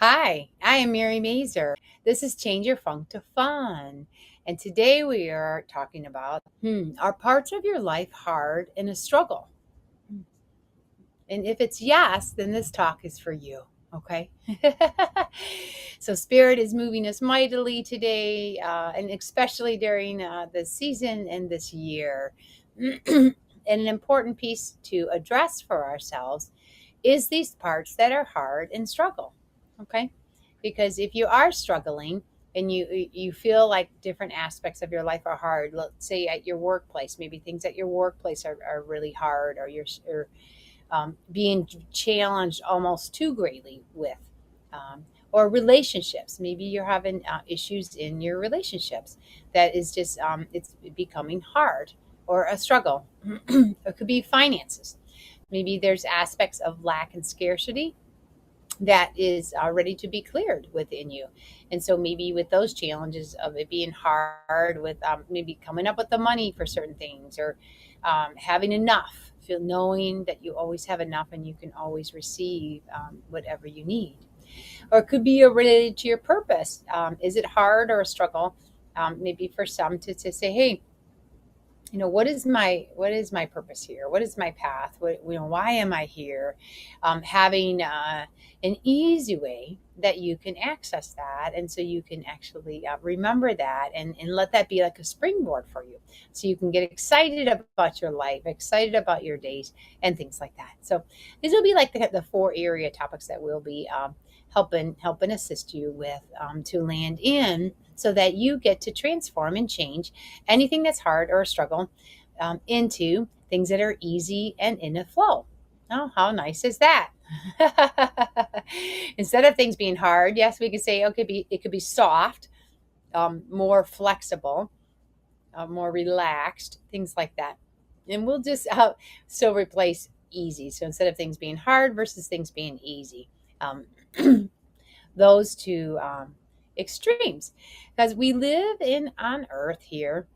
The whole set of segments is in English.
Hi, I am Mary Mazur. This is Change Your Funk to Fun. And today we are talking about are parts of your life hard and a struggle? And if it's yes, then this talk is for you. Okay. So, Spirit is moving us mightily today, and especially during this season and this year. And an important piece to address for ourselves is these parts that are hard and struggle. Okay. Because if you are struggling and you feel like different aspects of your life are hard, let's say at your workplace, maybe things at your workplace are really hard, or being challenged almost too greatly with, or relationships. Maybe you're having issues in your relationships that is just it's becoming hard or a struggle. It could be finances. Maybe there's aspects of lack and scarcity that is ready to be cleared within you. And so maybe with those challenges of it being hard with maybe coming up with the money for certain things, or having enough, feel knowing that you always have enough and you can always receive whatever you need. Or it could be related to your purpose. Is it hard or a struggle? Maybe for some to say, hey, what is my purpose here? What is my path? Why am I here? Having an easy way that you can access that, and so you can actually remember that, and let that be like a springboard for you, so you can get excited about your life, excited about your days, and things like that. So these will be like the four area topics that we'll be helping assist you with, to land in, so that you get to transform and change anything that's hard or a struggle into things that are easy and in a flow. Oh, how nice is that? Instead of things being hard, yes, we could say, okay, it could be soft, more flexible, more relaxed, things like that. And we'll just so replace easy. So instead of things being hard versus things being easy, um, those two extremes, because we live in on Earth here,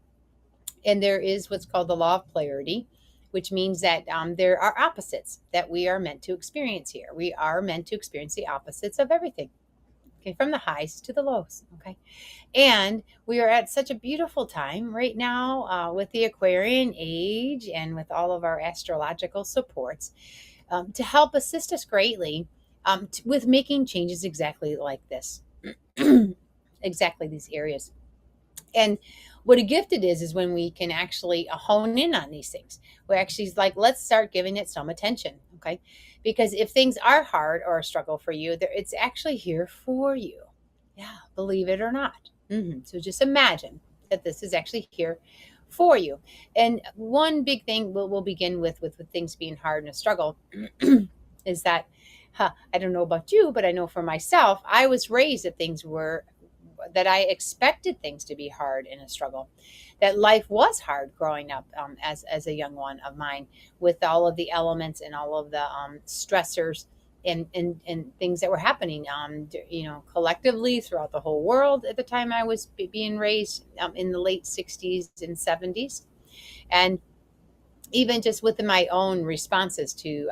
and there is what's called the law of polarity, which means that there are opposites that we are meant to experience here. We are meant to experience the opposites of everything. Okay, from the highs to the lows. Okay, and we are at such a beautiful time right now, with the Aquarian age and with all of our astrological supports, to help assist us greatly, with making changes exactly like this, exactly these areas. And what a gift it is when we can actually hone in on these things. We're actually like, let's start giving it some attention. Okay. Because if things are hard or a struggle for you, it's actually here for you. Yeah. Believe it or not. So just imagine that this is actually here for you. And one big thing we'll begin with things being hard and a struggle is that, I don't know about you, but I know for myself, I was raised that I expected things to be hard and a struggle, that life was hard growing up, as a young one of mine, with all of the elements and all of the stressors and things that were happening, collectively throughout the whole world at the time I was being raised, in the late 60s and 70s. And even just within my own responses to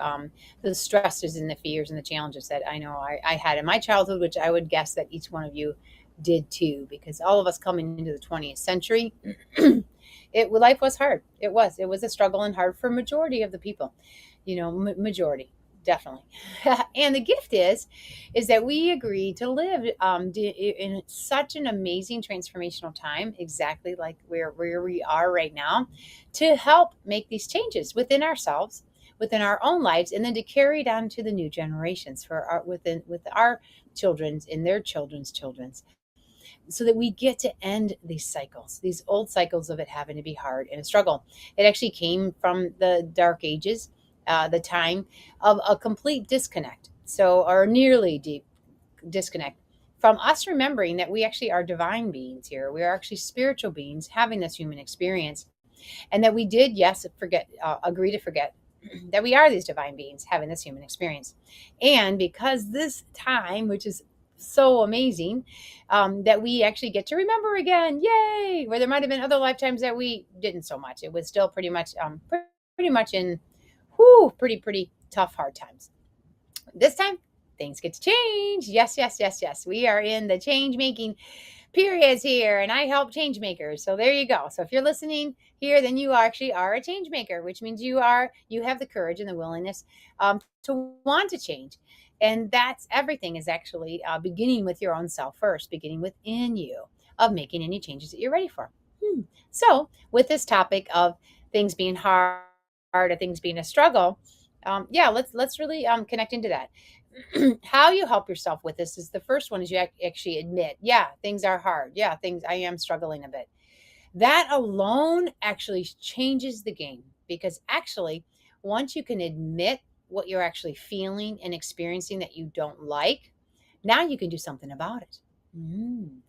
the stresses and the fears and the challenges that I know I had in my childhood, which I would guess that each one of you did too, because all of us coming into the 20th century, life was hard. It was a struggle and hard for majority of the people, majority, definitely. And the gift is that we agreed to live, in such an amazing transformational time, exactly like where we are right now, to help make these changes within ourselves, within our own lives, and then to carry it on to the new generations for our within with our children's and their children's, so that we get to end these cycles, these old cycles of it having to be hard and a struggle. It actually came from the dark ages, the time of a complete disconnect, so, or nearly deep disconnect from us, remembering that we actually are divine beings here. We are actually spiritual beings having this human experience, and that we did, yes, agree to forget that we are these divine beings having this human experience. And because this time, which is so amazing, that we actually get to remember again, yay! Where there might have been other lifetimes that we didn't so much. It was still pretty much, pretty much in, pretty tough, hard times. This time, things get to change. Yes, yes, yes, yes. We are in the change making periods here, and I help change makers. So there you go. So if you're listening here, then you actually are a change maker, which means you have the courage and the willingness to want to change. And that's everything is actually beginning with your own self first, beginning within you of making any changes that you're ready for. So with this topic of things being hard or things being a struggle, yeah, let's really connect into that. How you help yourself with this is the first one is you actually admit, yeah, things are hard. Yeah, things I am struggling a bit. That alone actually changes the game because actually, once you can admit what you're actually feeling and experiencing that you don't like, now you can do something about it.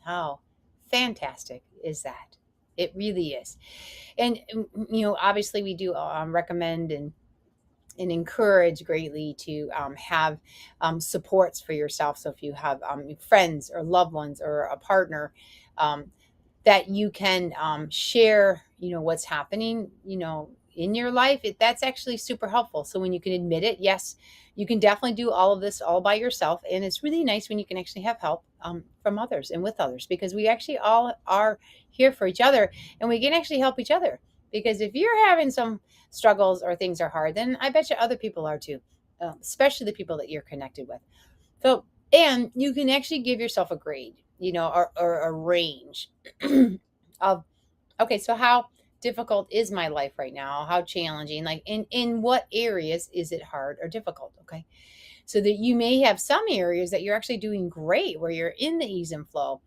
How fantastic is that? It really is. And, obviously, we do recommend and encourage greatly to have supports for yourself. So if you have friends or loved ones or a partner, um, that you can share, what's happening, in your life, that's actually super helpful. So when you can admit it, yes, you can definitely do all of this all by yourself. And it's really nice when you can actually have help from others and with others, because we actually all are here for each other and we can actually help each other. Because if you're having some struggles or things are hard, then I bet you other people are too, especially the people that you're connected with. So, and you can actually give yourself a grade, or a range of, okay, so how difficult is my life right now? How challenging? Like in what areas is it hard or difficult? Okay. So that you may have some areas that you're actually doing great, where you're in the ease and flow,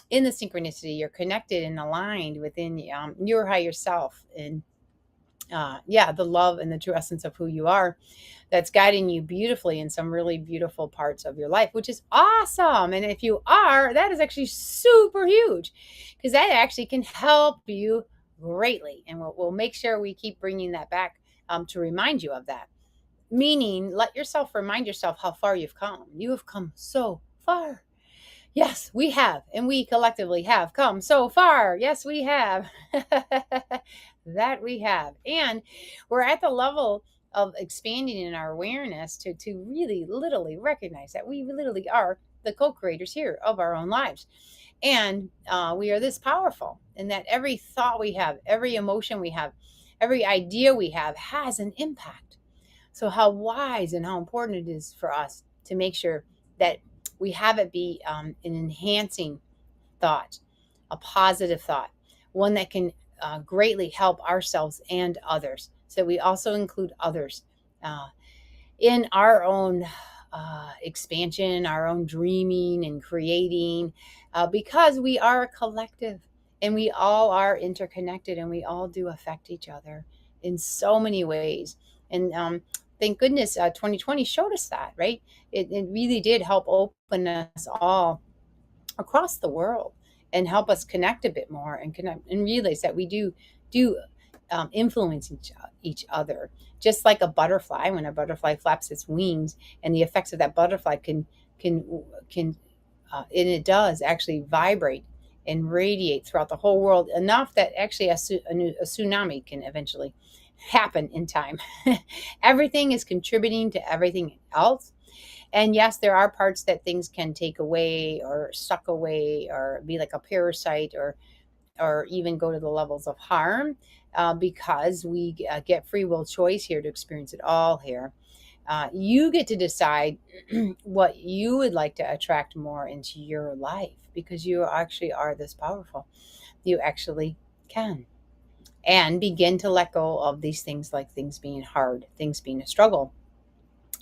in the synchronicity, you're connected and aligned within your higher self, and yeah, the love and the true essence of who you are, that's guiding you beautifully in some really beautiful parts of your life, which is awesome. And if you are, that is actually super huge, because that actually can help you greatly. And we'll make sure we keep bringing that back to remind you of that. Meaning, let yourself remind yourself how far you've come. You have come so far. Yes, we have. And we collectively have come so far. Yes, we have. That we have. And we're at the level of expanding in our awareness to really literally recognize that we literally are the co-creators here of our own lives. And we are this powerful, and that every thought we have, every emotion we have, every idea we have has an impact. So, how wise and how important it is for us to make sure that we have it be an enhancing thought, a positive thought, one that can greatly help ourselves and others. So, we also include others uh, in our own expansion, our own dreaming and creating, because we are a collective and we all are interconnected and we all do affect each other in so many ways. And thank goodness 2020 showed us that, right? It really did help open us all across the world and help us connect a bit more and connect and realize that we do influence each other, just like a butterfly. When a butterfly flaps its wings, and the effects of that butterfly can and it does actually vibrate and radiate throughout the whole world enough that actually a tsunami can eventually happen in time. Everything is contributing to everything else. And yes, there are parts that things can take away or suck away or be like a parasite, or even go to the levels of harm, because we get free will choice here to experience it all here. You get to decide what you would like to attract more into your life, because you actually are this powerful. You actually can. And begin to let go of these things, like things being hard, things being a struggle,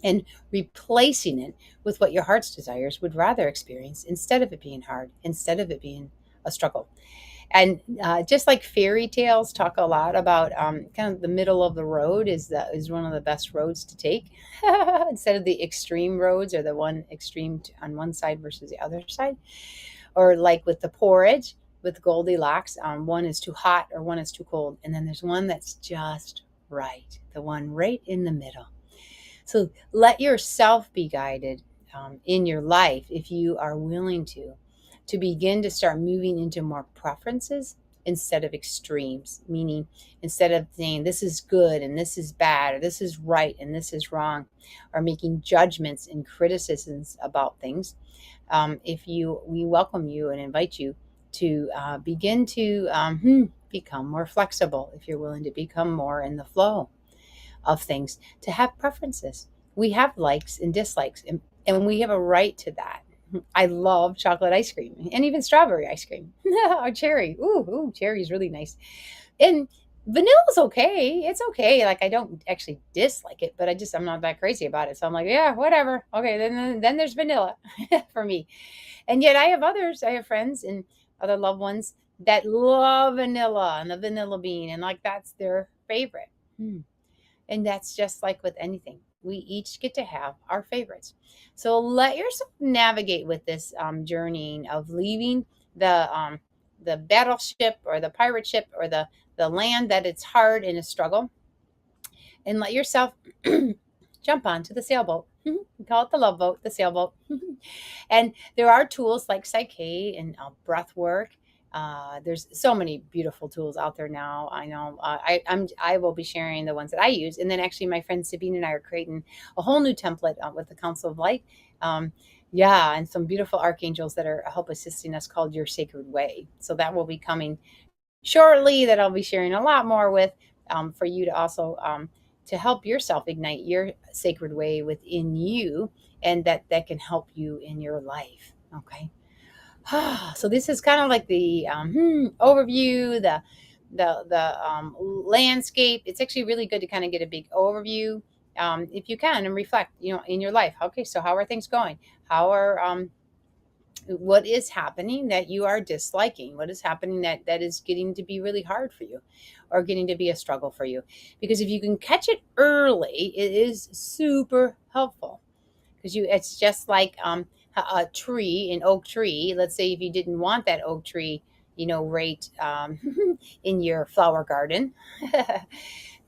and replacing it with what your heart's desires would rather experience, instead of it being hard, instead of it being a struggle. And just like fairy tales talk a lot about, kind of the middle of the road is one of the best roads to take, instead of the extreme roads, or the one extreme on one side versus the other side. Or like with the porridge with Goldilocks, one is too hot or one is too cold, and then there's one that's just right, the one right in the middle. So let yourself be guided in your life, if you are willing to begin to start moving into more preferences instead of extremes, meaning instead of saying this is good and this is bad, or this is right and this is wrong, or making judgments and criticisms about things. If you, we welcome you and invite you to begin to become more flexible, if you're willing to become more in the flow of things, to have preferences. We have likes and dislikes, and we have a right to that. I love chocolate ice cream and even strawberry ice cream or cherry. Ooh, cherry is really nice. And vanilla's okay. It's okay. Like I don't actually dislike it, but I'm not that crazy about it. So I'm like, yeah, whatever. Okay, then there's vanilla for me. And yet I have others. I have friends and other loved ones that love vanilla and the vanilla bean, and like that's their favorite. And that's just like with anything. We each get to have our favorites. So let yourself navigate with this journeying of leaving the battleship or the pirate ship or the land that it's hard and a struggle, and let yourself jump onto the sailboat. We call it the love boat, the sailboat. And there are tools like Psyche and breath work. There's so many beautiful tools out there now. I know I will be sharing the ones that I use, and then actually my friend Sabine and I are creating a whole new template with the Council of Light. Yeah, and some beautiful archangels that are help assisting us called Your Sacred Way. So that will be coming shortly. That I'll be sharing a lot more with for you to also to help yourself ignite your sacred way within you, and that can help you in your life. Okay. So this is kind of like the overview, the landscape. It's actually really good to kind of get a big overview, if you can, and reflect, in your life. Okay, so how are things going? How are what is happening that you are disliking? What is happening that is getting to be really hard for you, or getting to be a struggle for you? Because if you can catch it early, it is super helpful. Because it's just like a tree, an oak tree. Let's say if you didn't want that oak tree, right in your flower garden,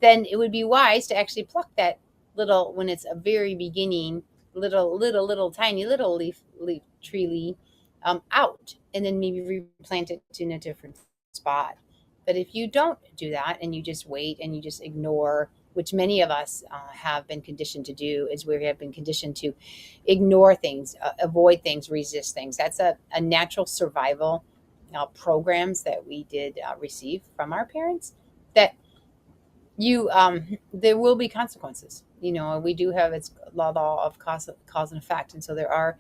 then it would be wise to actually pluck that little, when it's a very beginning, little tiny little tree leaf out, and then maybe replant it in a different spot. But if you don't do that and you just wait and you just ignore, which many of us have been conditioned to do, is we have been conditioned to ignore things, avoid things, resist things. That's a natural survival programs that we did receive from our parents. That you there will be consequences. We do have, it's law of cause and effect, and so there are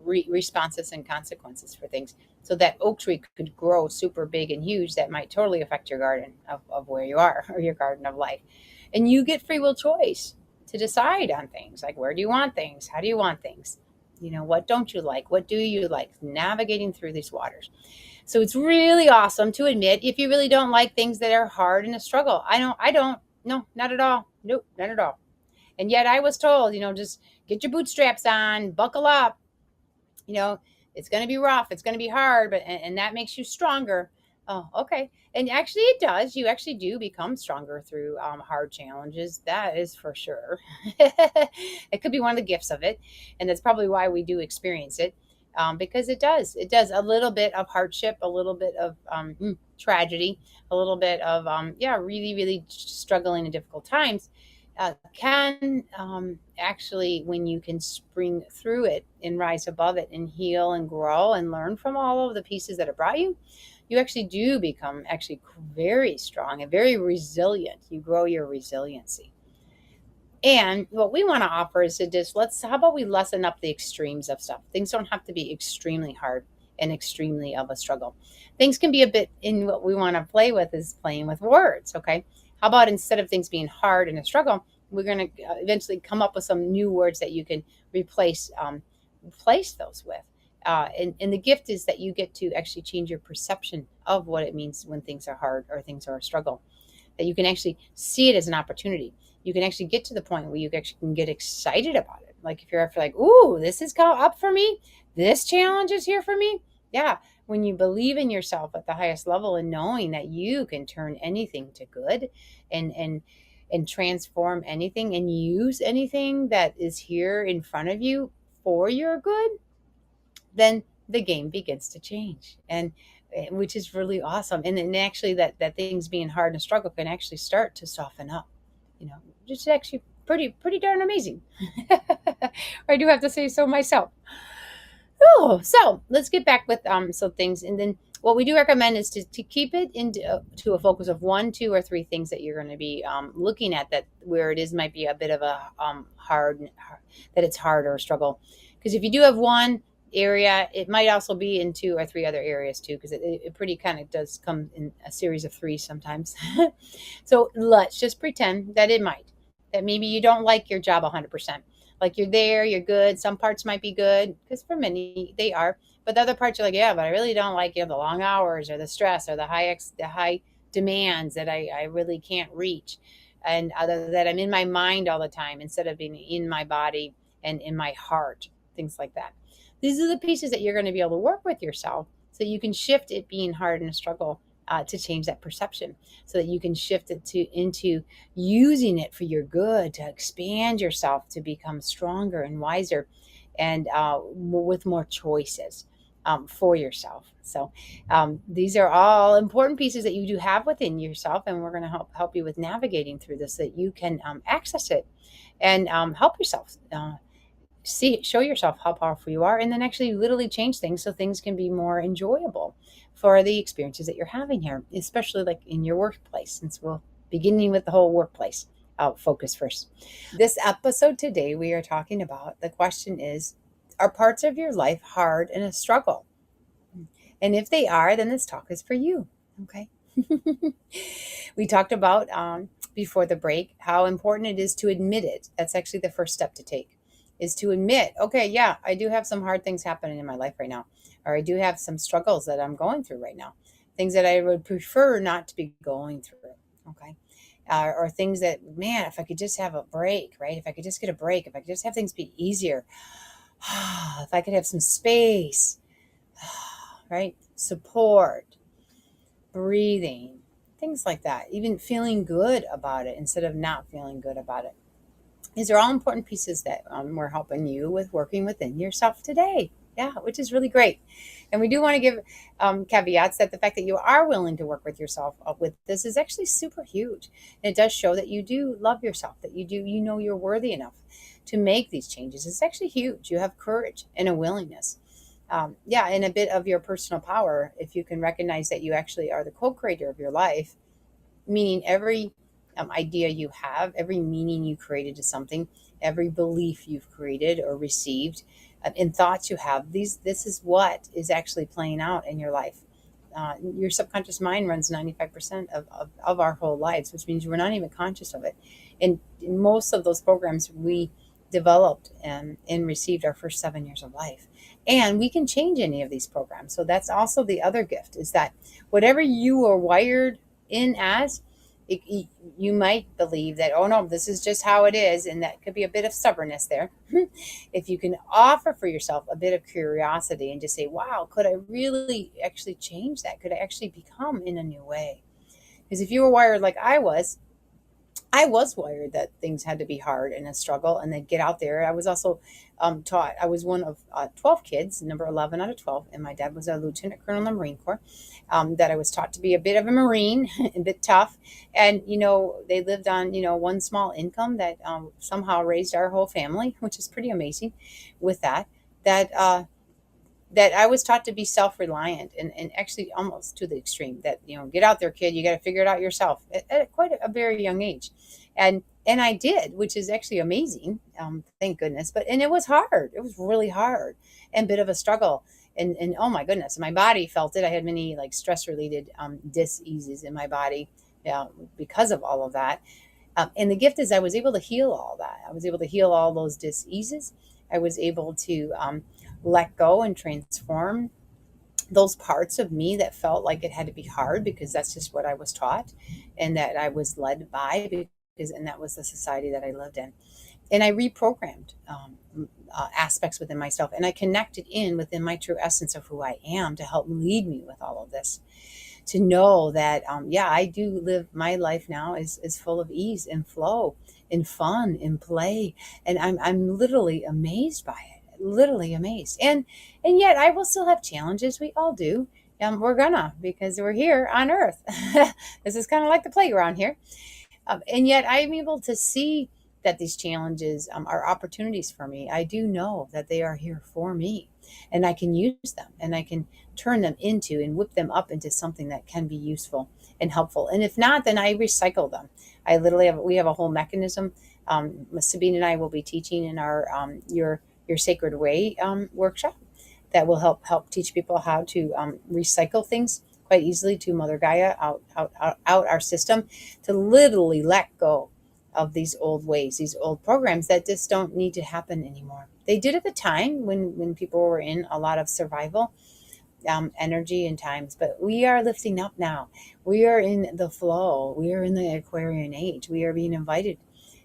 responses and consequences for things. So that oak tree could grow super big and huge. That might totally affect your garden of where you are, or your garden of life. And you get free will choice to decide on things, like where do you want things? How do you want things? What don't you like? What do you like? Navigating through these waters. So it's really awesome to admit if you really don't like things that are hard and a struggle. I don't. No, not at all. Nope, not at all. And yet I was told, just get your bootstraps on, buckle up, you know, it's going to be rough, it's going to be hard, but and that makes you stronger. Oh, okay. And actually it does. You actually do become stronger through hard challenges. That is for sure. It could be one of the gifts of it. And that's probably why we do experience it. Because it does a little bit of hardship, a little bit of tragedy, a little bit of, really, really struggling in difficult times, can actually, when you can spring through it and rise above it and heal and grow and learn from all of the pieces that it brought you, you actually do become actually very strong and very resilient. You grow your resiliency. And what we want to offer is to just how about we lessen up the extremes of stuff? Things don't have to be extremely hard and extremely of a struggle. Things can be a bit, in what we want to play with is playing with words. Okay. How about instead of things being hard and a struggle, we're going to eventually come up with some new words that you can replace those with. And the gift is that you get to actually change your perception of what it means when things are hard or things are a struggle. That you can actually see it as an opportunity. You can actually get to the point where you actually can get excited about it. Like if you're ever like, ooh, this is up for me. This challenge is here for me. Yeah. When you believe in yourself at the highest level and knowing that you can turn anything to good and transform anything and use anything that is here in front of you for your good, then the game begins to change. And which is really awesome. And then actually that things being hard and struggle can actually start to soften up, you know, just actually pretty darn amazing. I do have to say so myself. Oh, so let's get back with some things, and then what we do recommend is to keep it into to a focus of one, two, or three things that you're going to be looking at, that where it is might be a bit of a that it's hard or a struggle. Because if you do have one area, it might also be in two or three other areas too, because it pretty kind of does come in a series of three sometimes. So let's just pretend that it might, that maybe you don't like your job 100%. Like you're there, you're good. Some parts might be good, because for many they are, but the other parts you're like, yeah, but I really don't like, the long hours or the stress or the high demands that I really can't reach, and other that I'm in my mind all the time instead of being in my body and in my heart, things like that. These are the pieces that you're going to be able to work with yourself, so you can shift it being hard and a struggle, to change that perception, so that you can shift it into using it for your good, to expand yourself, to become stronger and wiser, and with more choices for yourself. So these are all important pieces that you do have within yourself, and we're going to help you with navigating through this, so that you can access it and help yourself. Show yourself how powerful you are, and then actually literally change things so things can be more enjoyable for the experiences that you're having here, especially like in your workplace, since we'll beginning with the whole workplace focus first. This episode today, we are talking about, the question is, are parts of your life hard and a struggle? And if they are, then this talk is for you. Okay. We talked about before the break how important it is to admit it. That's actually the first step to take, is to admit, okay, yeah, I do have some hard things happening in my life right now, or I do have some struggles that I'm going through right now, things that I would prefer not to be going through. Okay. Or things that, man, if I could just have a break, right? If I could just get a break, if I could just have things be easier, if I could have some space, right? Support, breathing, things like that, even feeling good about it instead of not feeling good about it. These are all important pieces that we're helping you with working within yourself today. Yeah, which is really great. And we do want to give caveats that the fact that you are willing to work with yourself with this is actually super huge. And it does show that you do love yourself, that you know you're worthy enough to make these changes. It's actually huge. You have courage and a willingness. And a bit of your personal power, if you can recognize that you actually are the co-creator of your life, meaning every idea you have, every meaning you created to something, every belief you've created or received, in thoughts you have, this is what is actually playing out in your life. Your subconscious mind runs 95% of our whole lives, which means we're not even conscious of it. And most of those programs we developed and received our first 7 years of life. And we can change any of these programs. So that's also the other gift, is that whatever you are wired in as, you might believe that, oh no, this is just how it is, and that could be a bit of stubbornness there. If you can offer for yourself a bit of curiosity and just say, wow, could I really actually change that? Could I actually become in a new way? Because if you were wired like I was wired that things had to be hard and a struggle, and then get out there. I was also taught, I was one of 12 kids, number 11 out of 12, and my dad was a lieutenant colonel in the Marine Corps, that I was taught to be a bit of a Marine, a bit tough. And, they lived on, one small income that somehow raised our whole family, which is pretty amazing with that I was taught to be self-reliant, and actually almost to the extreme that, get out there, kid, you got to figure it out yourself at quite a very young age. And I did, which is actually amazing. Thank goodness. And it was hard. It was really hard and a bit of a struggle. And oh my goodness, my body felt it. I had many like stress related dis-eases in my body because of all of that. And the gift is I was able to heal all that. I was able to heal all those dis-eases. I was able to let go and transform those parts of me that felt like it had to be hard, because that's just what I was taught and that I was led by, and that was the society that I lived in. And I reprogrammed aspects within myself, and I connected within my true essence of who I am to help lead me with all of this. To know that, I do live my life now is full of ease and flow and fun and play. And I'm literally amazed by it, literally amazed. And yet I will still have challenges. We all do. we're gonna, because we're here on Earth. This is kind of like the playground here. And yet I'm able to see that these challenges are opportunities for me. I do know that they are here for me, and I can use them, and I can turn them into and whip them up into something that can be useful and helpful. And if not, then I recycle them. I literally have, we have a whole mechanism. Sabine and I will be teaching in our your sacred way workshop that will help teach people how to recycle things quite easily to Mother Gaia out our system, to literally let go of these old ways, these old programs that just don't need to happen anymore. They did at the time when people were in a lot of survival energy and times, but we are lifting up now. We are in the flow. We are in the Aquarian age. We are being invited,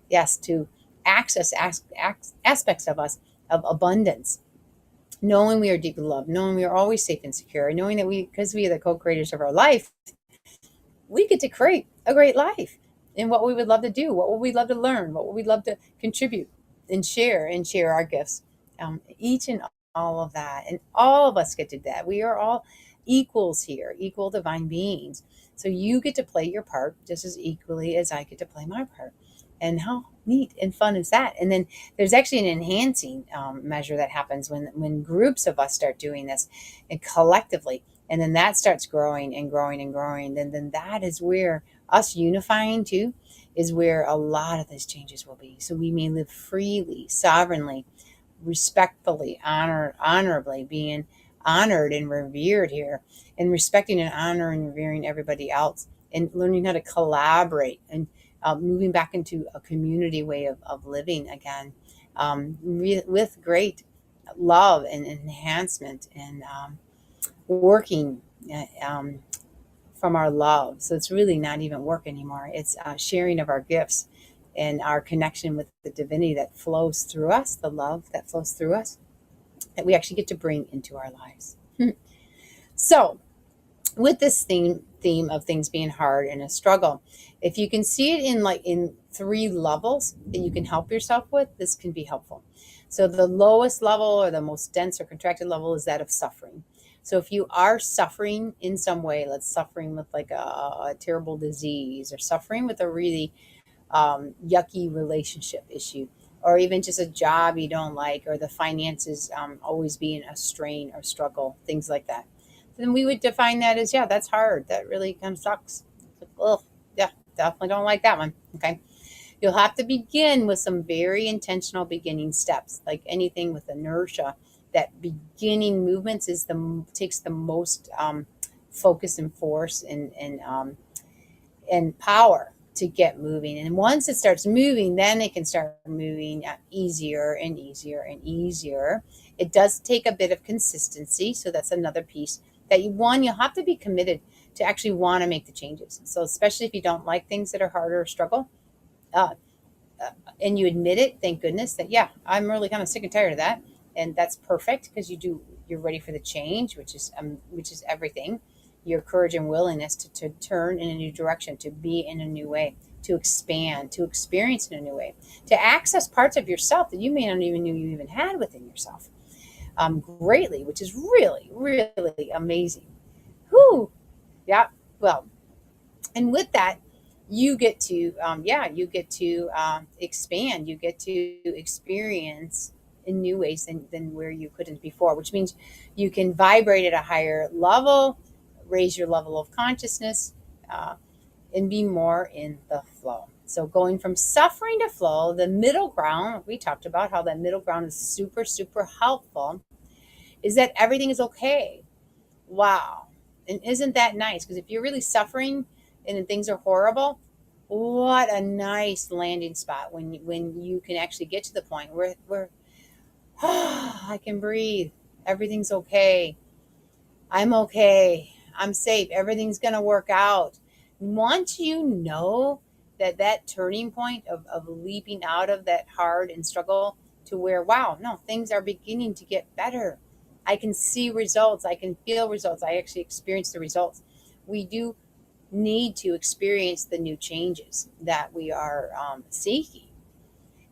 yes, to access aspects of us of abundance, knowing we are deeply loved, knowing we are always safe and secure, knowing that because we are the co-creators of our life, we get to create a great life in what we would love to do, what would we love to learn, what would we love to contribute and share our gifts. Each and all of that. And all of us get to do that. We are all equals here, equal divine beings. So you get to play your part just as equally as I get to play my part. And how neat and fun is that? And then there's actually an enhancing measure that happens when groups of us start doing this and collectively, and then that starts growing and growing and growing. Then that is where us unifying too is where a lot of these changes will be. So we may live freely, sovereignly, respectfully, honorably, being honored and revered here, and respecting and honoring and revering everybody else, and learning how to collaborate, and moving back into a community way of living again, with great love and enhancement, and working from our love. So it's really not even work anymore. It's sharing of our gifts and our connection with the divinity that flows through us, the love that flows through us, that we actually get to bring into our lives. So, with this theme of things being hard and a struggle, if you can see it in 3 levels that you can help yourself with, this can be helpful. So the lowest level, or the most dense or contracted level, is that of suffering. So if you are suffering in some way, let's suffering with like a terrible disease, or suffering with a really yucky relationship issue, or even just a job you don't like, or the finances always being a strain or struggle, things like that, then we would define that as, yeah, that's hard. That really kind of sucks. Oh, yeah, definitely don't like that one. Okay. You'll have to begin with some very intentional beginning steps, like anything with inertia. That beginning movements takes the most focus and force and power to get moving. And once it starts moving, then it can start moving easier and easier and easier. It does take a bit of consistency. So that's another piece that you'll have to be committed to actually want to make the changes. So especially if you don't like things that are harder or struggle, uh, and you admit it, thank goodness that, yeah, I'm really kind of sick and tired of that. And that's perfect, because you're ready for the change, which is everything. Your courage and willingness to turn in a new direction, to be in a new way, to expand, to experience in a new way, to access parts of yourself that you may not even knew you even had within yourself, greatly, which is really, really amazing. Whew. Yeah. Well, and with that, you get to, expand. You get to experience in new ways than where you couldn't before, which means you can vibrate at a higher level, raise your level of consciousness, uh, and be more in the flow. So going from suffering to flow, the middle ground, we talked about how that middle ground is super, super helpful, is that everything is okay. Wow. And isn't that nice? Because if you're really suffering and then things are horrible, what a nice landing spot when you can actually get to the point where I can breathe. Everything's okay. I'm okay. I'm safe. Everything's going to work out. Once you know that turning point of leaping out of that hard and struggle to where, wow, no, things are beginning to get better. I can see results. I can feel results. I actually experience the results. We do need to experience the new changes that we are seeking.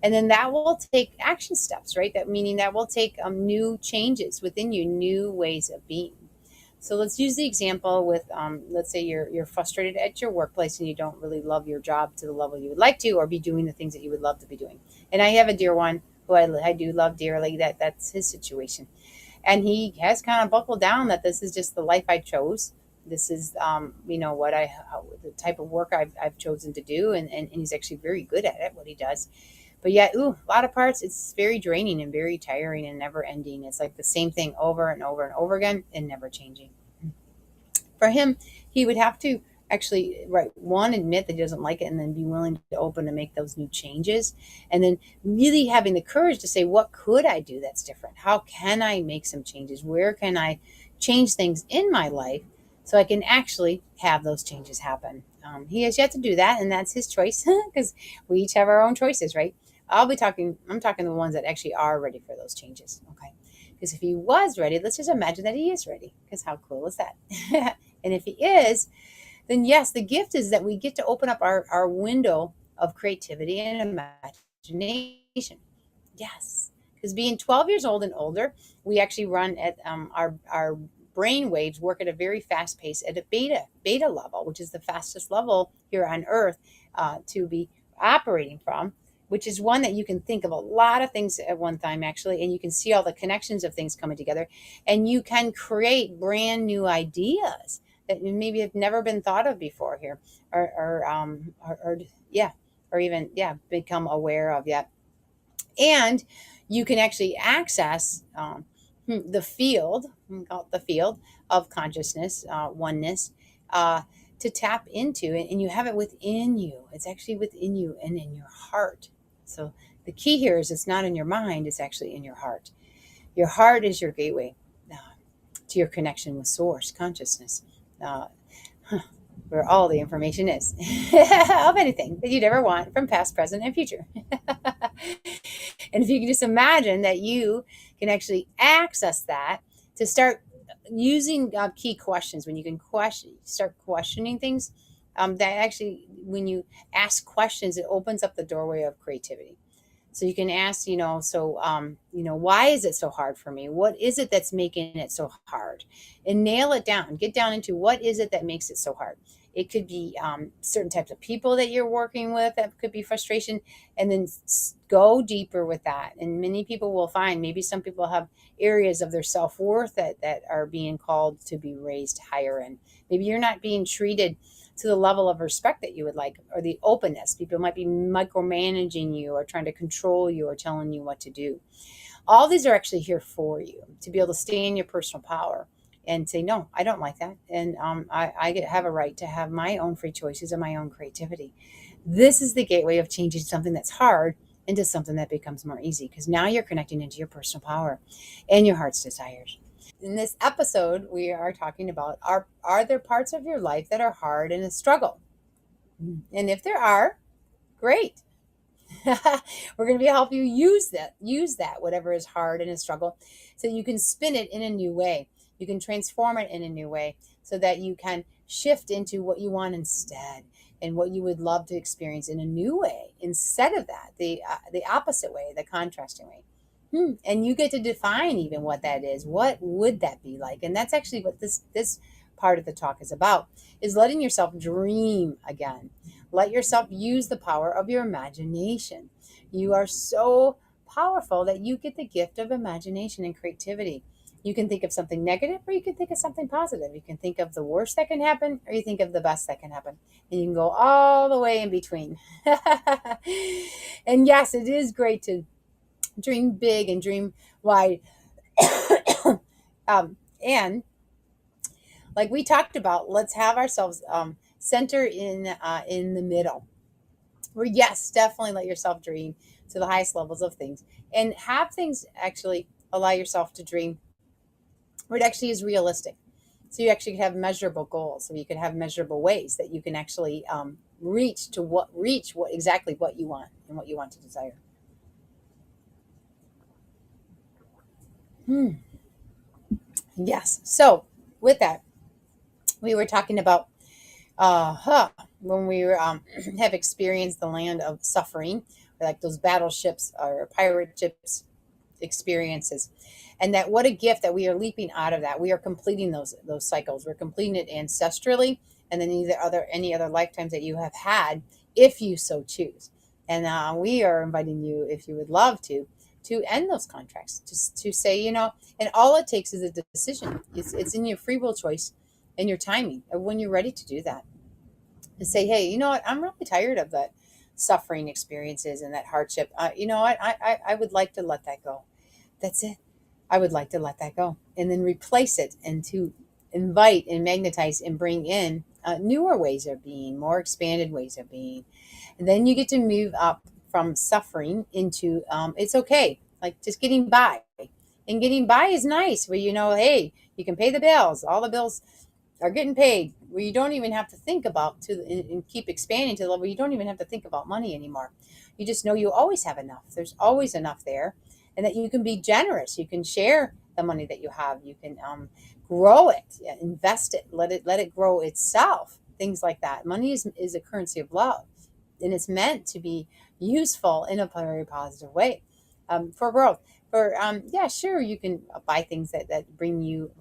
And then that will take action steps, right? That meaning that will take new changes within you, new ways of being. So let's use the example with, let's say you're frustrated at your workplace and you don't really love your job to the level you would like to, or be doing the things that you would love to be doing. And I have a dear one who I do love dearly. That's his situation, and he has kind of buckled down that this is just the life I chose. This is, what the type of work I've chosen to do, and he's actually very good at it, what he does. But yet, a lot of parts, it's very draining and very tiring and never ending. It's like the same thing over and over and over again and never changing. For him, he would have to actually, right, one, admit that he doesn't like it, and then be willing to open to make those new changes, and then really having the courage to say, what could I do that's different? How can I make some changes? Where can I change things in my life so I can actually have those changes happen? He has yet to do that, and that's his choice, because we each have our own choices, right? I'm talking the ones that actually are ready for those changes. Okay. Because if he was ready, let's just imagine that he is ready. Because how cool is that? And if he is, then yes, the gift is that we get to open up our window of creativity and imagination. Yes. Because being 12 years old and older, we actually run at, our brain waves work at a very fast pace at a beta level, which is the fastest level here on Earth, to be operating from, which is one that you can think of a lot of things at one time, actually, and you can see all the connections of things coming together, and you can create brand new ideas that maybe have never been thought of before here, or yeah, or even, yeah, become aware of yet. And you can actually access, the field, we call it the field of consciousness, oneness, uh, to tap into, and you have it within you. It's actually within you and in your heart. So the key here is it's not in your mind, it's actually in your heart. Your heart is your gateway, uh, to your connection with source consciousness, uh, where all the information is of anything that you'd ever want from past, present, and future. And if you can just imagine that you can actually access that to start using, key questions, when you can start questioning things, that actually, when you ask questions, it opens up the doorway of creativity. So you can ask, why is it so hard for me? What is it that's making it so hard? And nail it down. Get down into what is it that makes it so hard. It could be, certain types of people that you're working with, that could be frustration, and then go deeper with that. And many people will find, maybe some people have areas of their self-worth that are being called to be raised higher. And maybe you're not being treated to the level of respect that you would like, or the openness. People might be micromanaging you, or trying to control you, or telling you what to do. All these are actually here for you to be able to stay in your personal power and say, no, I don't like that. And, have a right to have my own free choices and my own creativity. This is the gateway of changing something that's hard into something that becomes more easy, because now you're connecting into your personal power and your heart's desires. In this episode, we are talking about, are there parts of your life that are hard and a struggle? And if there are, great. We're going to be help you use that whatever is hard and a struggle, so you can spin it in a new way. You can transform it in a new way, so that you can shift into what you want instead, and what you would love to experience in a new way, instead of that, the opposite way, the contrasting way. And you get to define even what that is. What would that be like? And that's actually what this part of the talk is about, is letting yourself dream again. Let yourself use the power of your imagination. You are so powerful that you get the gift of imagination and creativity. You can think of something negative, or you can think of something positive. You can think of the worst that can happen, or you think of the best that can happen. And you can go all the way in between. And yes, it is great to dream big and dream wide. And like we talked about, let's have ourselves, center in the middle, where, yes, definitely let yourself dream to the highest levels of things, and have things actually allow yourself to dream where it actually is realistic. So you actually have measurable goals, so you can have measurable ways that you can actually, reach what exactly what you want and what you want to desire. Yes. So with that, we were talking about, when we were, have experienced the land of suffering, like those battleships or pirate ships, experiences. And that what a gift that we are leaping out of that. We are completing those cycles. We're completing it ancestrally, and then any other lifetimes that you have had, if you so choose. And we are inviting you, if you would love to end those contracts, just to say, and all it takes is a decision. It's in your free will choice and your timing of when you're ready to do that. And say, hey, you know what? I'm really tired of that suffering experiences and that hardship. You know what? I would like to let that go. That's it. I would like to let that go, and then replace it, and to invite and magnetize and bring in newer ways of being, more expanded ways of being. And then you get to move up from suffering into it's okay, like just getting by. And getting by is nice, where hey, you can pay the bills. All the bills are getting paid, where you don't even have to think about and keep expanding to the level you don't even have to think about money anymore. You just know you always have enough. There's always enough there, and that you can be generous. You can share the money that you have. You can grow it, invest it, let it grow itself. Things like that. Money is a currency of love, and it's meant to be useful in a very positive way, for growth. For yeah, sure, you can buy things that bring you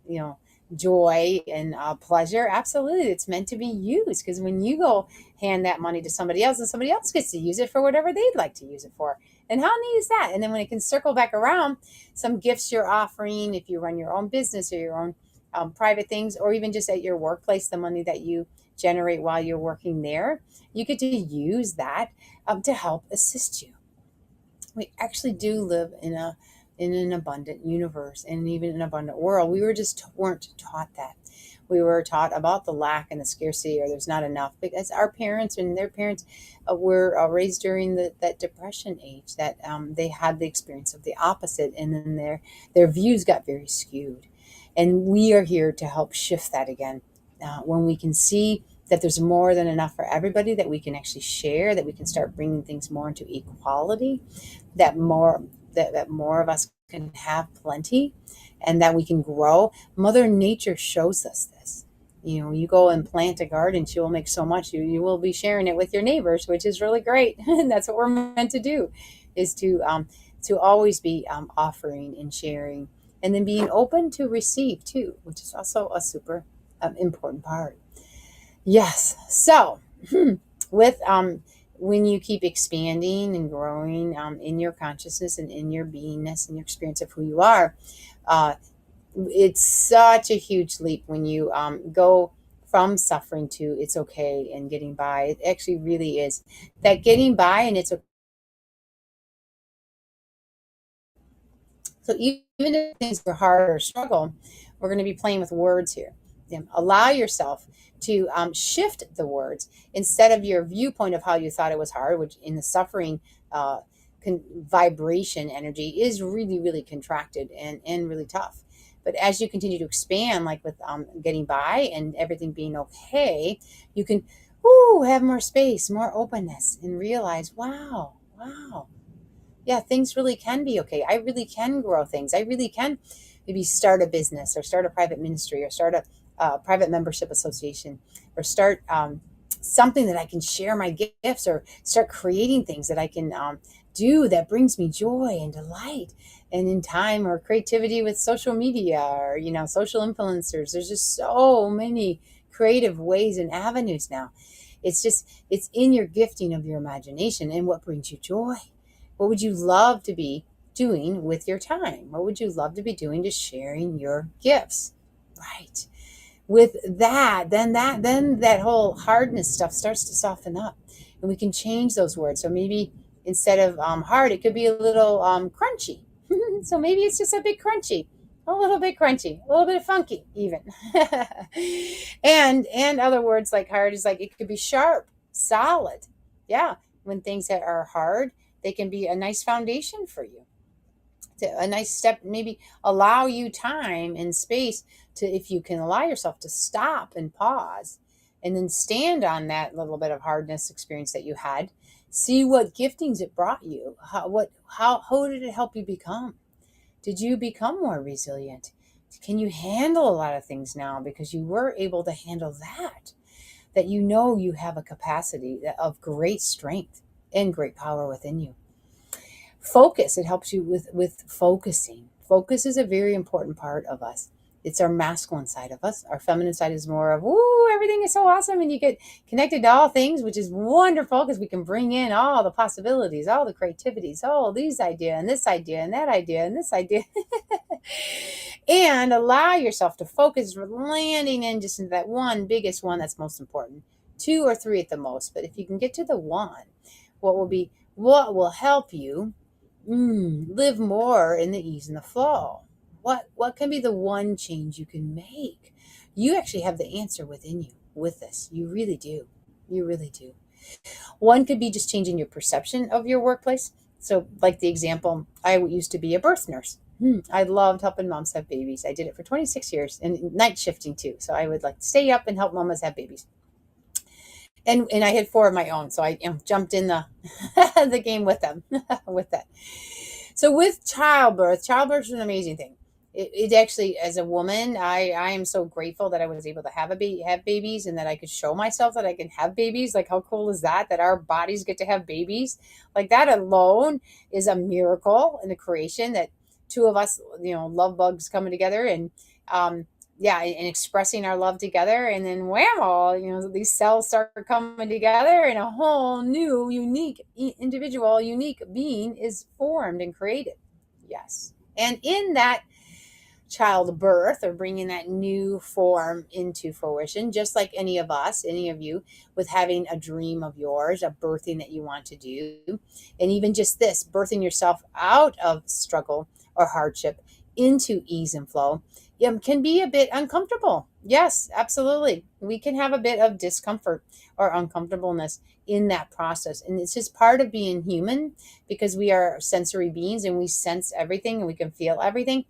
you know joy and pleasure. Absolutely, it's meant to be used, because when you go hand that money to somebody else, and somebody else gets to use it for whatever they'd like to use it for, and how neat is that? And then when it can circle back around, some gifts you're offering, if you run your own business or your own private things, or even just at your workplace, the money that you generate while you're working there, you get to use that to help assist you. We actually do live in an abundant universe, and even an abundant world. We weren't taught that. We were taught about the lack and the scarcity, or there's not enough, because our parents and their parents were raised during that depression age, that they had the experience of the opposite, and then their views got very skewed. And we are here to help shift that again, when we can see that there's more than enough for everybody, that we can actually share, that we can start bringing things more into equality, that more of us can have plenty, and that we can grow. Mother Nature shows us this. You go and plant a garden, she will make so much. You will be sharing it with your neighbors, which is really great. And that's what we're meant to do, is to always be offering and sharing, and then being open to receive too, which is also a super important part. Yes. So with when you keep expanding and growing in your consciousness and in your beingness and your experience of who you are, uh, it's such a huge leap when you go from suffering to it's okay and getting by. It actually really is that getting by, and it's okay. So even if things are hard or struggle, we're going to be playing with words here. Allow yourself to shift the words, instead of your viewpoint of how you thought it was hard, which in the suffering uh, vibration energy is really, really contracted and really tough. But as you continue to expand, like with getting by and everything being okay, you can have more space, more openness, and realize, wow, yeah, things really can be okay. I really can grow things. I really can maybe start a business, or start a private ministry, or start a private membership association, or start something that I can share my gifts, or start creating things that I can do that brings me joy and delight. And in time, or creativity with social media, or social influencers. There's just so many creative ways and avenues now. It's in your gifting of your imagination and what brings you joy. What would you love to be doing with your time? What would you love to be doing to sharing your gifts? Right. With that, then that whole hardness stuff starts to soften up, and we can change those words. So maybe instead of hard, it could be a little crunchy. So maybe it's just a bit crunchy, a little bit crunchy, a little bit funky, even. And other words like hard is like, it could be sharp, solid. Yeah, when things that are hard, they can be a nice foundation for you, a nice step, maybe allow you time and space to, if you can allow yourself to stop and pause, and then stand on that little bit of hardness experience that you had, see what giftings it brought you. How did it help you become? Did you become more resilient? Can you handle a lot of things now because you were able to handle that you have a capacity of great strength and great power within you? Focus, it helps you with focusing. Focus is a very important part of us. It's our masculine side of us. Our feminine side is more of, ooh, everything is so awesome, and you get connected to all things, which is wonderful because we can bring in all the possibilities, all the creativities, all these idea and this idea and that idea and this idea. And allow yourself to focus, landing in just in that one biggest one that's most important, two or three at the most. But if you can get to the one, what will help you live more in the ease and the flow? What can be the one change you can make? You actually have the answer within you with this. You really do. You really do. One could be just changing your perception of your workplace. So, like the example, I used to be a birth nurse. I loved helping moms have babies. I did it for 26 years and night shifting too. So I would like stay up and help mamas have babies. And I had four of my own, so I jumped in the the game with them with that. So with childbirth is an amazing thing. It actually, as a woman, I am so grateful that I was able to have babies, and that I could show myself that I can have babies. Like, how cool is that? That our bodies get to have babies. Like, that alone is a miracle in the creation. That two of us, love bugs coming together, and yeah, and expressing our love together, and then whammo, these cells start coming together, and a whole new, unique individual, unique being is formed and created. Yes. And in that childbirth, or bringing that new form into fruition, just like any of us, any of you, with having a dream of yours, a birthing that you want to do, and even just this, birthing yourself out of struggle or hardship into ease and flow, can be a bit uncomfortable. Yes, absolutely. We can have a bit of discomfort or uncomfortableness in that process. And it's just part of being human, because we are sensory beings and we sense everything and we can feel everything.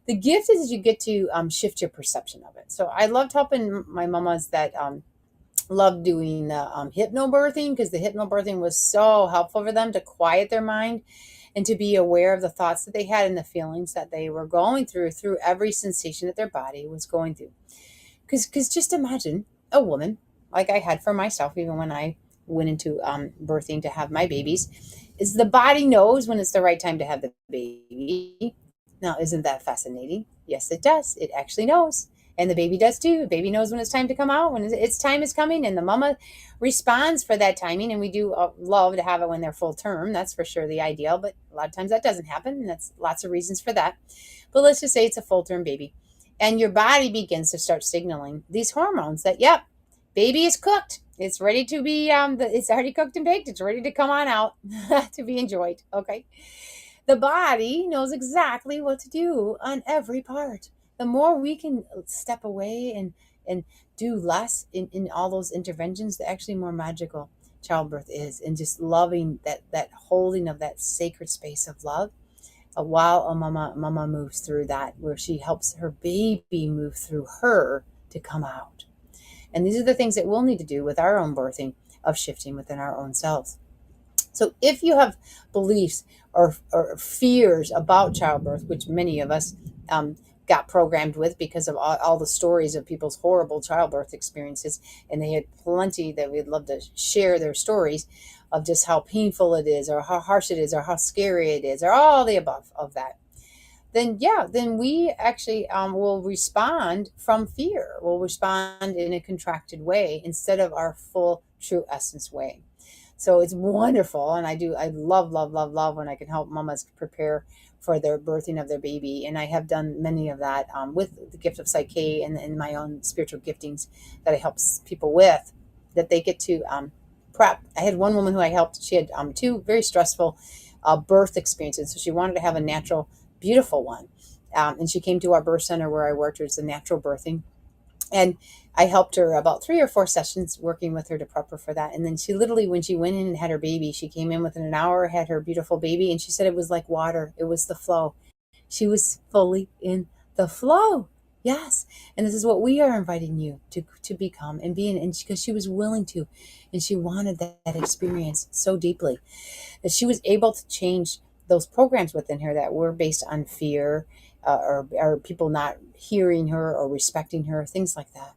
The gift is you get to shift your perception of it. So I loved helping my mamas that loved doing the hypnobirthing, because the hypnobirthing was so helpful for them to quiet their mind and to be aware of the thoughts that they had and the feelings that they were going through every sensation that their body was going through. Because just imagine a woman like I had for myself, even when I went into birthing to have my babies, is the body knows when it's the right time to have the baby. Now, isn't that fascinating? Yes, it does. It actually knows. And the baby does too. The baby knows when it's time to come out, when its time is coming, and the mama responds for that timing. And we do love to have it when they're full term. That's for sure the ideal, but a lot of times that doesn't happen. And that's lots of reasons for that. But let's just say it's a full term baby. And your body begins to start signaling these hormones that, yep, baby is cooked. It's ready to be, it's already cooked and baked. It's ready to come on out to be enjoyed. Okay. The body knows exactly what to do on every part. The more we can step away and do less in all those interventions, the actually more magical childbirth is. And just loving that holding of that sacred space of love, while a mama moves through that, where she helps her baby move through her to come out. And these are the things that we'll need to do with our own birthing, of shifting within our own selves. So if you have beliefs or fears about childbirth, which many of us got programmed with because of all the stories of people's horrible childbirth experiences, and they had plenty that we'd love to share their stories of just how painful it is, or how harsh it is, or how scary it is, or all the above of that, then we actually will respond from fear. We'll respond in a contracted way instead of our full, true essence way. So it's wonderful. And I love, love, love, love when I can help mamas prepare for their birthing of their baby. And I have done many of that with the gift of Psyche and my own spiritual giftings that I help people with, that they get to prep. I had one woman who I helped. She had two very stressful birth experiences. So she wanted to have a natural, beautiful one. And she came to our birth center where I worked. It was a natural birthing. And I helped her about 3 or 4 sessions, working with her to prep her for that. And then she literally, when she went in and had her baby, she came in within an hour, had her beautiful baby. And she said it was like water. It was the flow. She was fully in the flow. Yes. And this is what we are inviting you to become and be in. And because she was willing to, and she wanted that experience so deeply, that she was able to change those programs within her that were based on fear, or people not hearing her or respecting her, things like that.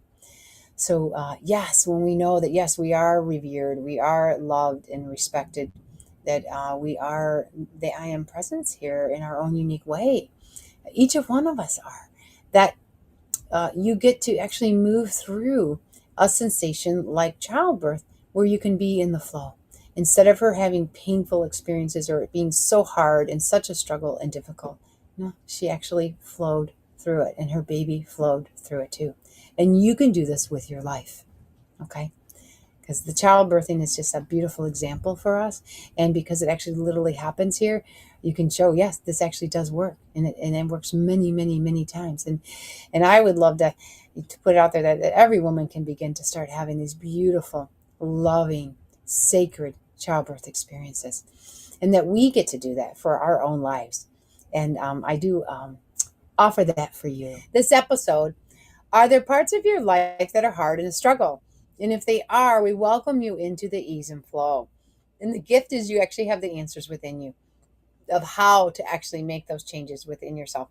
So yes, when we know that, yes, we are revered, we are loved and respected, that the I am presence here in our own unique way. Each of one of us are. That you get to actually move through a sensation like childbirth where you can be in the flow. Instead of her having painful experiences or it being so hard and such a struggle and difficult, no, she actually flowed through it and her baby flowed through it too. And you can do this with your life, okay? Because the childbirthing is just a beautiful example for us. And because it actually literally happens here, you can show, yes, this actually does work. And it works many, many, many times. And I would love to put it out there that every woman can begin to start having these beautiful, loving, sacred childbirth experiences. And that we get to do that for our own lives. And I do offer that for you. This episode, are there parts of your life that are hard and a struggle? And if they are, we welcome you into the ease and flow. And the gift is you actually have the answers within you of how to actually make those changes within yourself.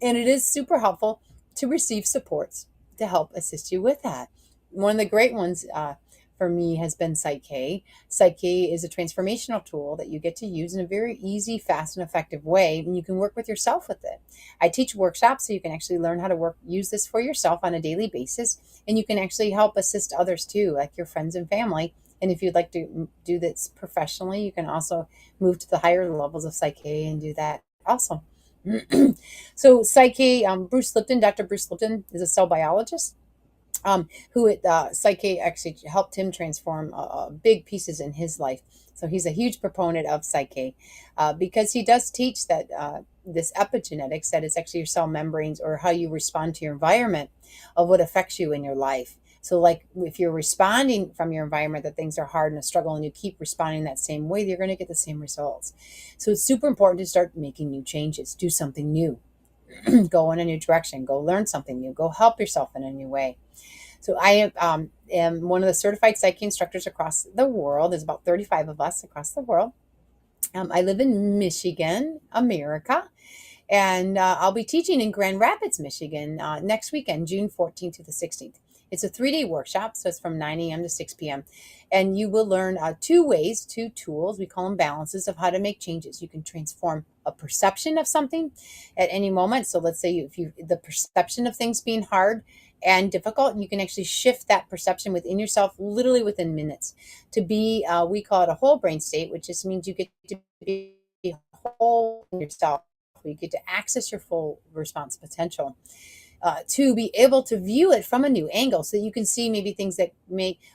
And it is super helpful to receive supports to help assist you with that. One of the great ones for me has been Psyche. Psyche is a transformational tool that you get to use in a very easy, fast, and effective way, and you can work with yourself with it. I teach workshops so you can actually learn how to use this for yourself on a daily basis, and you can actually help assist others too, like your friends and family. And if you'd like to do this professionally, you can also move to the higher levels of Psyche and do that also. So Psyche, Dr. Bruce Lipton is a cell biologist who Psyche actually helped him transform big pieces in his life. So he's a huge proponent of Psyche because he does teach that this epigenetics, that it's actually your cell membranes or how you respond to your environment of what affects you in your life. So like if you're responding from your environment that things are hard and a struggle and you keep responding that same way, you're going to get the same results. So it's super important to start making new changes, do something new, go in a new direction, go learn something new, go help yourself in a new way. So I am one of the certified Psyche instructors across the world. There's about 35 of us across the world. I live in Michigan, America, and I'll be teaching in Grand Rapids, Michigan next weekend, June 14th to the 16th. It's a 3-day workshop, so it's from 9 a.m. to 6 p.m. And you will learn two tools, we call them balances, of how to make changes. You can transform a perception of something at any moment. So let's say the perception of things being hard and difficult, you can actually shift that perception within yourself literally within minutes to be, we call it a whole brain state, which just means you get to be whole in yourself. You get to access your full response potential. To be able to view it from a new angle so that you can see maybe things that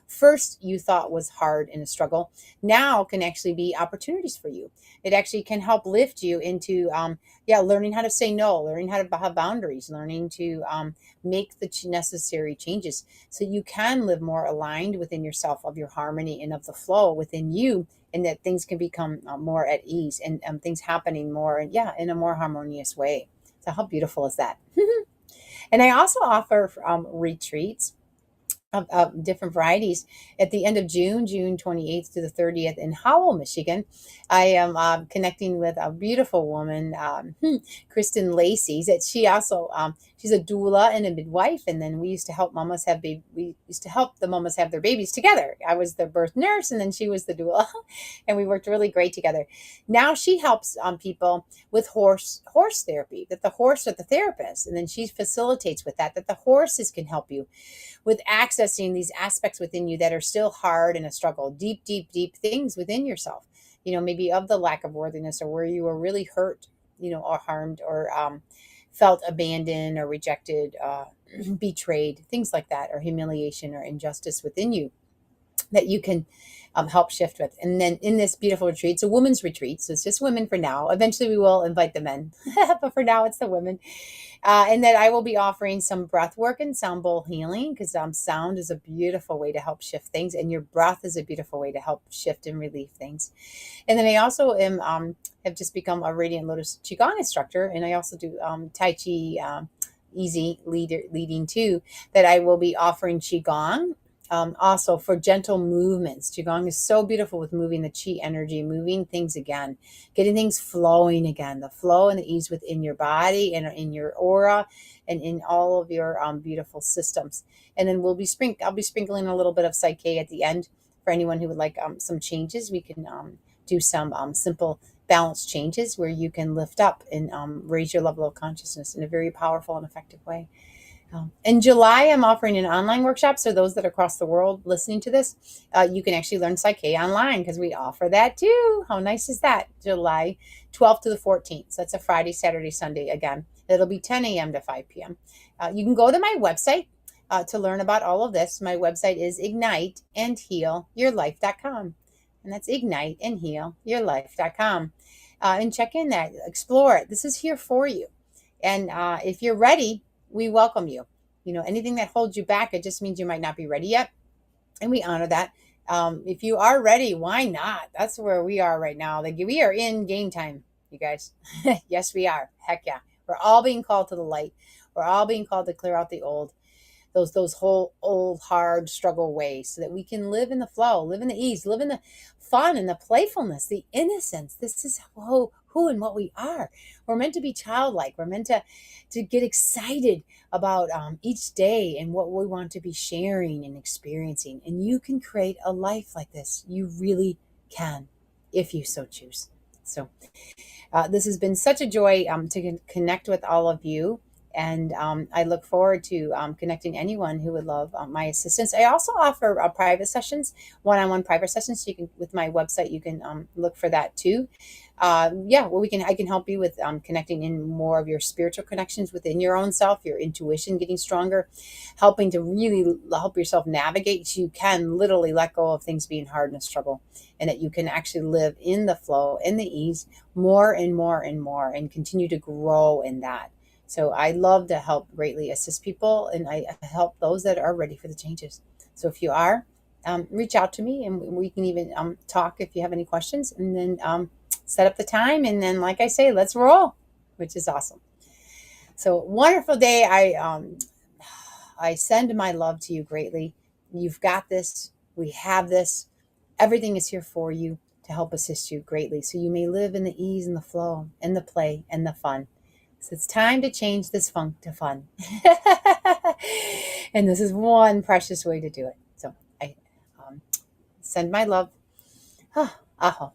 first you thought was hard and a struggle now can actually be opportunities for you. It actually can help lift you into learning how to say no, learning how to have boundaries, learning to make the necessary changes so you can live more aligned within yourself, of your harmony and of the flow within you, and that things can become more at ease and things happening more in a more harmonious way. So how beautiful is that? And I also offer retreats of different varieties at the end of June 28th to the 30th in Howell, Michigan. I am connecting with a beautiful woman, Kristen Lacey. That she also she's a doula and a midwife, and then we used to help we used to help the mamas have their babies together. I was the birth nurse, and then she was the doula, and we worked really great together. Now she helps people with horse therapy. That the horse are the therapist, and then she facilitates with that the horses can help you with accessing these aspects within you that are still hard and a struggle, deep things within yourself, maybe of the lack of worthiness or where you were really hurt, or harmed or felt abandoned or rejected, betrayed, things like that, or humiliation or injustice within you that you can help shift with. And then in this beautiful retreat, it's a women's retreat. So it's just women for now. Eventually we will invite the men, but for now it's the women. And that I will be offering some breath work and sound bowl healing, because sound is a beautiful way to help shift things. And your breath is a beautiful way to help shift and relieve things. And then I also have just become a Radiant Lotus Qigong instructor. And I also do Tai Chi easy leading too, that I will be offering Qigong. Also for gentle movements. Qigong is so beautiful with moving the chi energy, moving things again, getting things flowing again, the flow and the ease within your body and in your aura and in all of your beautiful systems. And then I'll be sprinkling a little bit of Psyche at the end for anyone who would like some changes. We can do some simple balance changes where you can lift up and raise your level of consciousness in a very powerful and effective way. In July, I'm offering an online workshop. So those that are across the world listening to this, you can actually learn Psyche online because we offer that too. How nice is that? July 12th to the 14th. So that's a Friday, Saturday, Sunday. Again, it'll be 10 a.m. to 5 p.m. You can go to my website to learn about all of this. My website is igniteandhealyourlife.com. And that's igniteandhealyourlife.com. And check in that, explore it. This is here for you. And if you're ready, we welcome you. Anything that holds you back, it just means you might not be ready yet. And we honor that. If you are ready, why not? That's where we are right now. We are in game time, you guys. Yes, we are. Heck yeah. We're all being called to the light. We're all being called to clear out the old, those whole old, hard struggle ways so that we can live in the flow, live in the ease, live in the fun and the playfulness, the innocence. This is who and what we are. We're meant to be childlike. We're meant to get excited about each day and what we want to be sharing and experiencing. And you can create a life like this. You really can, if you so choose. So this has been such a joy to connect with all of you. And I look forward to connecting anyone who would love my assistance. I also offer private sessions, one-on-one private sessions. So you can, with my website, you can look for that too. I can help you with connecting in more of your spiritual connections within your own self, your intuition getting stronger, helping to really help yourself navigate so you can literally let go of things being hard and a struggle, and that you can actually live in the flow, in the ease, more and more and more, and continue to grow in that. So I love to help greatly assist people, and I help those that are ready for the changes. So if you are, reach out to me, and we can even talk if you have any questions, and then set up the time. And then, like I say, let's roll, which is awesome. So wonderful day. I send my love to you greatly. You've got this. We have this. Everything is here for you to help assist you greatly. So you may live in the ease and the flow and the play and the fun. So it's time to change this funk to fun. And this is one precious way to do it. So I send my love. Aho.